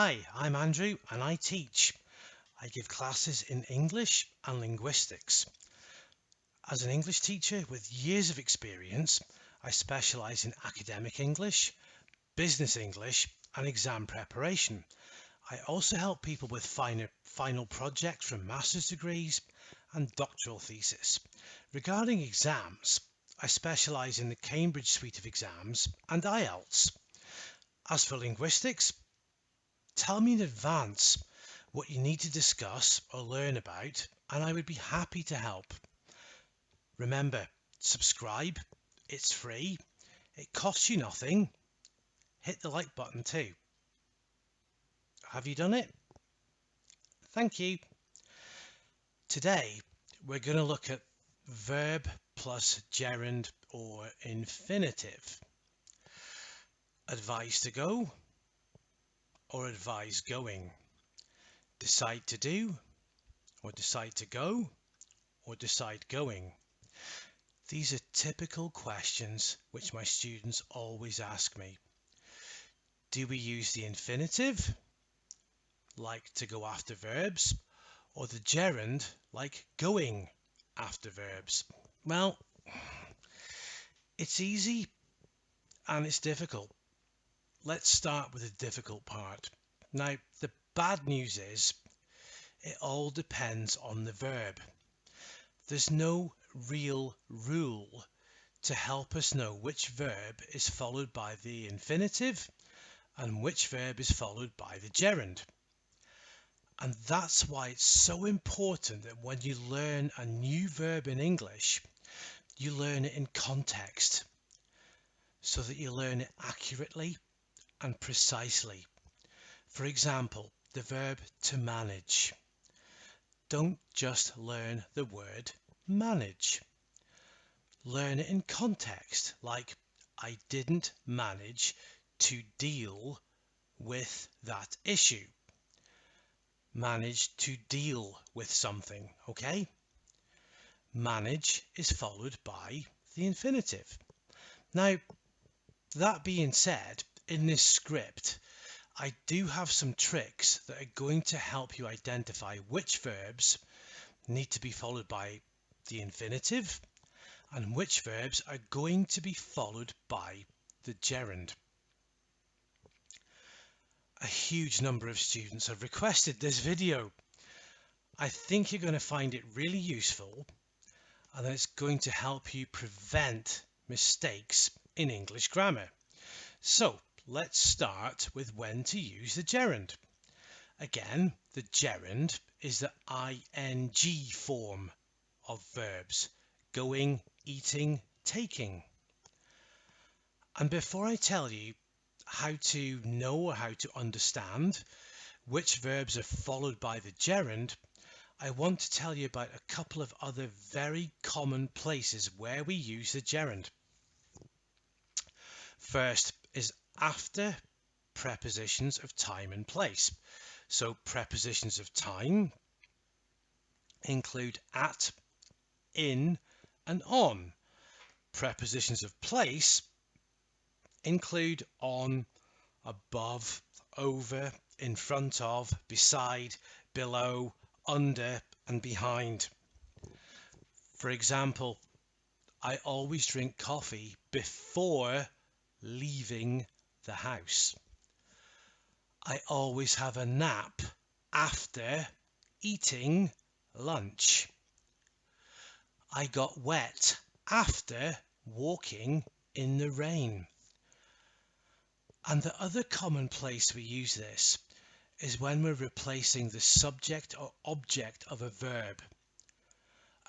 Hi, I'm Andrew and I teach. I give classes in English and linguistics. As an English teacher with years of experience, I specialise in academic English, business English, and exam preparation. I also help people with final projects from master's degrees and doctoral thesis. Regarding exams, I specialise in the Cambridge suite of exams and IELTS. As for linguistics, tell me in advance what you need to discuss or learn about, and I would be happy to help. Remember, subscribe, it's free, it costs you nothing. Hit the like button too. Have you done it? Thank you. Today, we're going to look at verb plus gerund or infinitive. Advise to go or advise going. Decide to do or decide to go or decide going. These are typical questions which my students always ask me. Do we use the infinitive, like to go after verbs, or the gerund, like going after verbs? Well, it's easy and it's difficult. Let's start with the difficult part. Now, the bad news is it all depends on the verb. There's no real rule to help us know which verb is followed by the infinitive and which verb is followed by the gerund. And that's why it's so important that when you learn a new verb in English, you learn it in context so that you learn it accurately and precisely. For example, the verb to manage. Don't just learn the word manage. Learn it in context, like I didn't manage to deal with that issue. Manage to deal with something, okay? Manage is followed by the infinitive. Now, that being said, in this script, I do have some tricks that are going to help you identify which verbs need to be followed by the infinitive and which verbs are going to be followed by the gerund. A huge number of students have requested this video. I think you're going to find it really useful and it's going to help you prevent mistakes in English grammar. So let's start with when to use the gerund. Again, the gerund is the ing form of verbs: going, eating, taking. And before I tell you how to know or how to understand which verbs are followed by the gerund, I want to tell you about a couple of other very common places where we use the gerund. First is after prepositions of time and place. So prepositions of time include at, in, and on. Prepositions of place include on, above, over, in front of, beside, below, under, and behind. For example, I always drink coffee before leaving the house. I always have a nap after eating lunch. I got wet after walking in the rain. And the other common place we use this is when we're replacing the subject or object of a verb.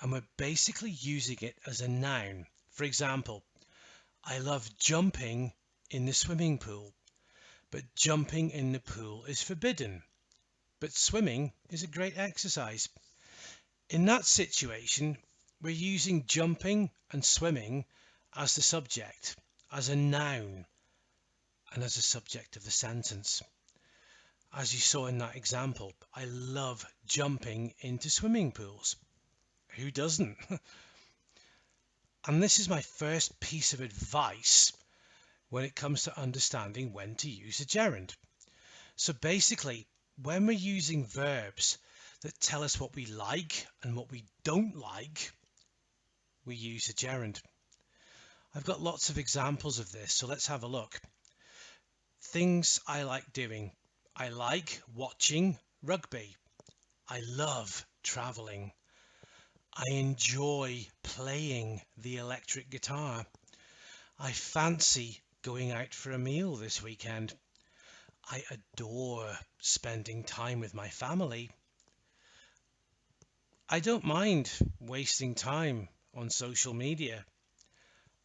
And we're basically using it as a noun. For example, I love jumping in the swimming pool, but jumping in the pool is forbidden. But swimming is a great exercise. In that situation, we're using jumping and swimming as the subject, as a noun, and as a subject of the sentence. As you saw in that example, I love jumping into swimming pools. Who doesn't? And this is my first piece of advice when it comes to understanding when to use a gerund. So basically, when we're using verbs that tell us what we like and what we don't like, we use a gerund. I've got lots of examples of this, so let's have a look. Things I like doing. I like watching rugby. I love traveling. I enjoy playing the electric guitar. I fancy going out for a meal this weekend. I adore spending time with my family. I don't mind wasting time on social media.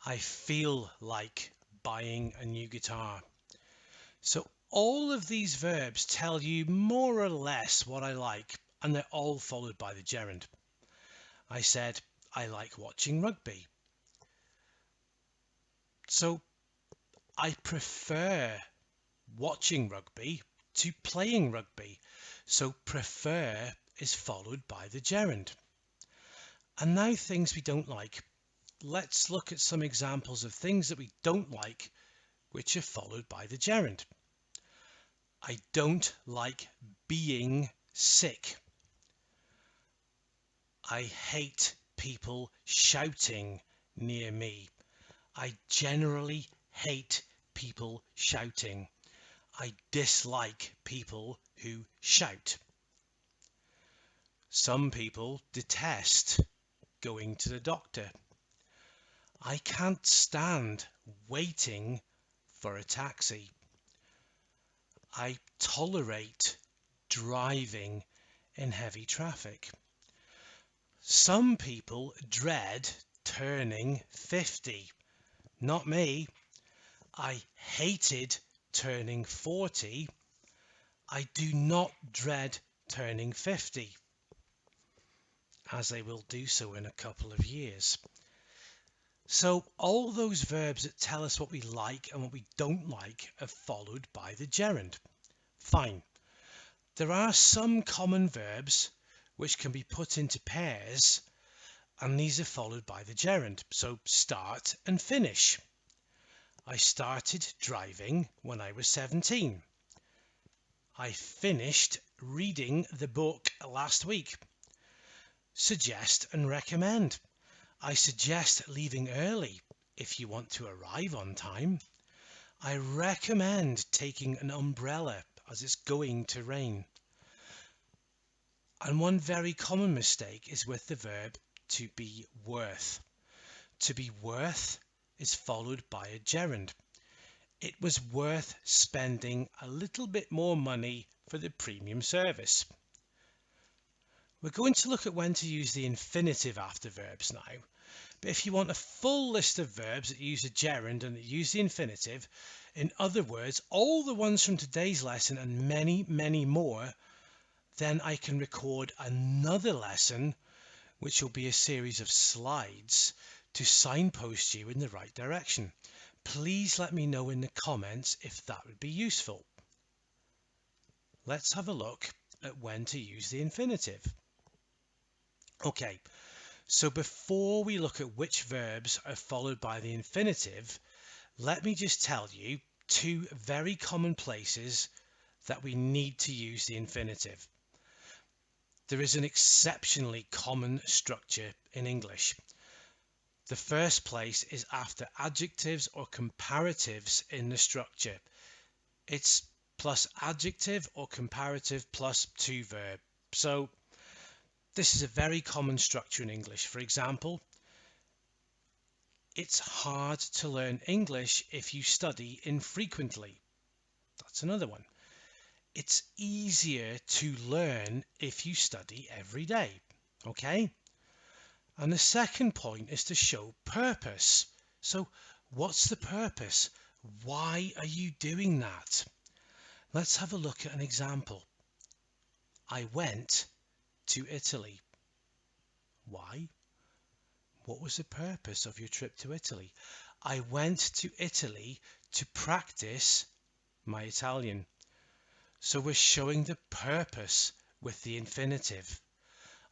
I feel like buying a new guitar. So all of these verbs tell you more or less what I like, and they're all followed by the gerund. I said, I like watching rugby. So I prefer watching rugby to playing rugby. So prefer is followed by the gerund. And now things we don't like. Let's look at some examples of things that we don't like, which are followed by the gerund. I don't like being sick. I hate people shouting near me. I generally hate people shouting. I dislike people who shout. Some people detest going to the doctor. I can't stand waiting for a taxi. I tolerate driving in heavy traffic. Some people dread turning 50. Not me. I hated turning 40. I do not dread turning 50, as I will do so in a couple of years. So all those verbs that tell us what we like and what we don't like are followed by the gerund. Fine. There are some common verbs which can be put into pairs, and these are followed by the gerund. So start and finish. I started driving when I was 17. I finished reading the book last week. Suggest and recommend. I suggest leaving early if you want to arrive on time. I recommend taking an umbrella as it's going to rain. And one very common mistake is with the verb to be worth. To be worth is followed by a gerund. It was worth spending a little bit more money for the premium service. We're going to look at when to use the infinitive after verbs now. But if you want a full list of verbs that use a gerund and that use the infinitive, in other words, all the ones from today's lesson and many, many more, then I can record another lesson, which will be a series of slides to signpost you in the right direction. Please let me know in the comments if that would be useful. Let's have a look at when to use the infinitive. Okay, so before we look at which verbs are followed by the infinitive, let me just tell you two very common places that we need to use the infinitive. There is an exceptionally common structure in English. The first place is after adjectives or comparatives in the structure. It's plus adjective or comparative plus to verb. So this is a very common structure in English. For example, it's hard to learn English if you study infrequently. That's another one. It's easier to learn if you study every day. Okay? And the second point is to show purpose. So what's the purpose? Why are you doing that? Let's have a look at an example. I went to Italy. Why? What was the purpose of your trip to Italy? I went to Italy to practice my Italian. So we're showing the purpose with the infinitive.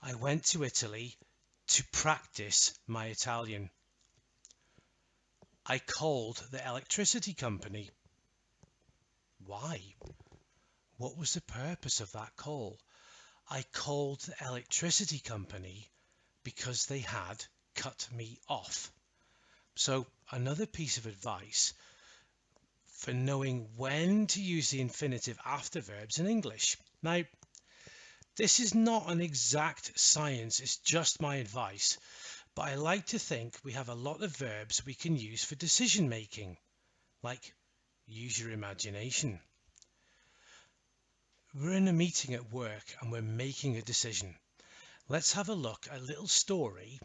I went to Italy to practice my Italian. I called the electricity company. Why? What was the purpose of that call? I called the electricity company because they had cut me off. So another piece of advice for knowing when to use the infinitive after verbs in English. Now, this is not an exact science, it's just my advice, but I like to think we have a lot of verbs we can use for decision making, like use your imagination. We're in a meeting at work and we're making a decision. Let's have a look at a little story.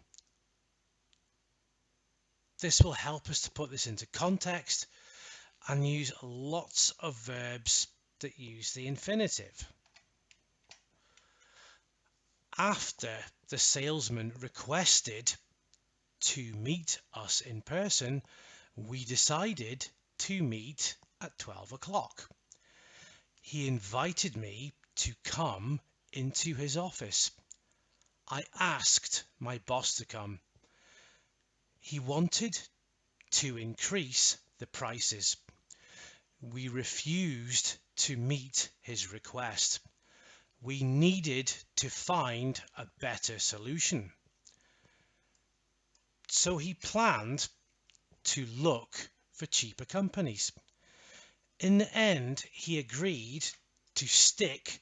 This will help us to put this into context and use lots of verbs that use the infinitive. After the salesman requested to meet us in person, we decided to meet at 12 o'clock. He invited me to come into his office. I asked my boss to come. He wanted to increase the prices. We refused to meet his request. We needed to find a better solution. So he planned to look for cheaper companies. In the end, he agreed to stick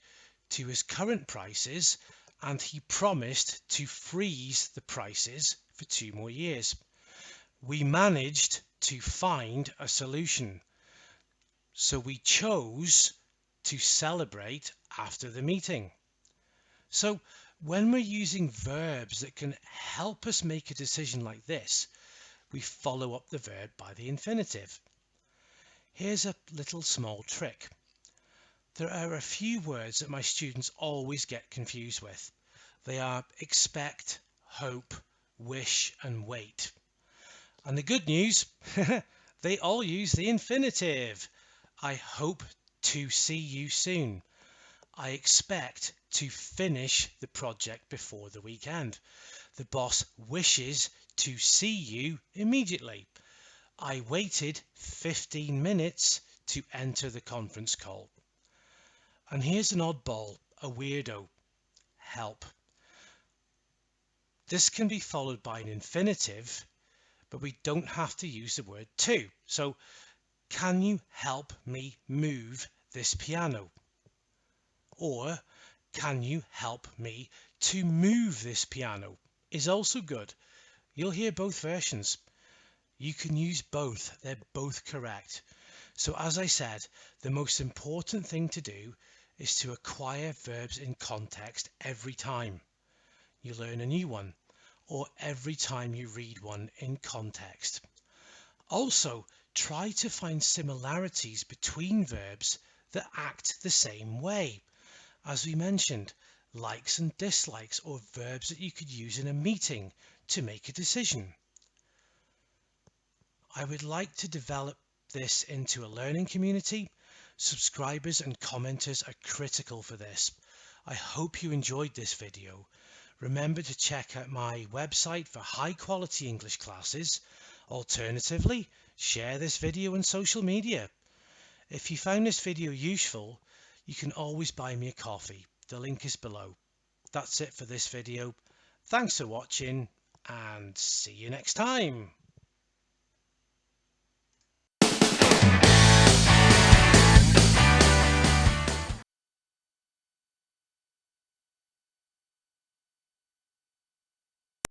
to his current prices and he promised to freeze the prices for 2 more years. We managed to find a solution. So we chose to celebrate after the meeting. So when we're using verbs that can help us make a decision like this, we follow up the verb by the infinitive. Here's a little small trick. There are a few words that my students always get confused with. They are expect, hope, wish, and wait. And the good news, they all use the infinitive. I hope to see you soon. I expect to finish the project before the weekend. The boss wishes to see you immediately. I waited 15 minutes to enter the conference call. And here's an oddball, a weirdo, help. This can be followed by an infinitive, but we don't have to use the word to. So, can you help me move this piano? Or, can you help me to move this piano? Is also good. You'll hear both versions. You can use both. They're both correct. So as I said, the most important thing to do is to acquire verbs in context every time you learn a new one or every time you read one in context. Also, try to find similarities between verbs that act the same way. As we mentioned, likes and dislikes, or verbs that you could use in a meeting to make a decision. I would like to develop this into a learning community. Subscribers and commenters are critical for this. I hope you enjoyed this video. Remember to check out my website for high quality English classes. Alternatively, share this video on social media. If you found this video useful, you can always buy me a coffee. The link is below. That's it for this video. Thanks for watching and see you next time.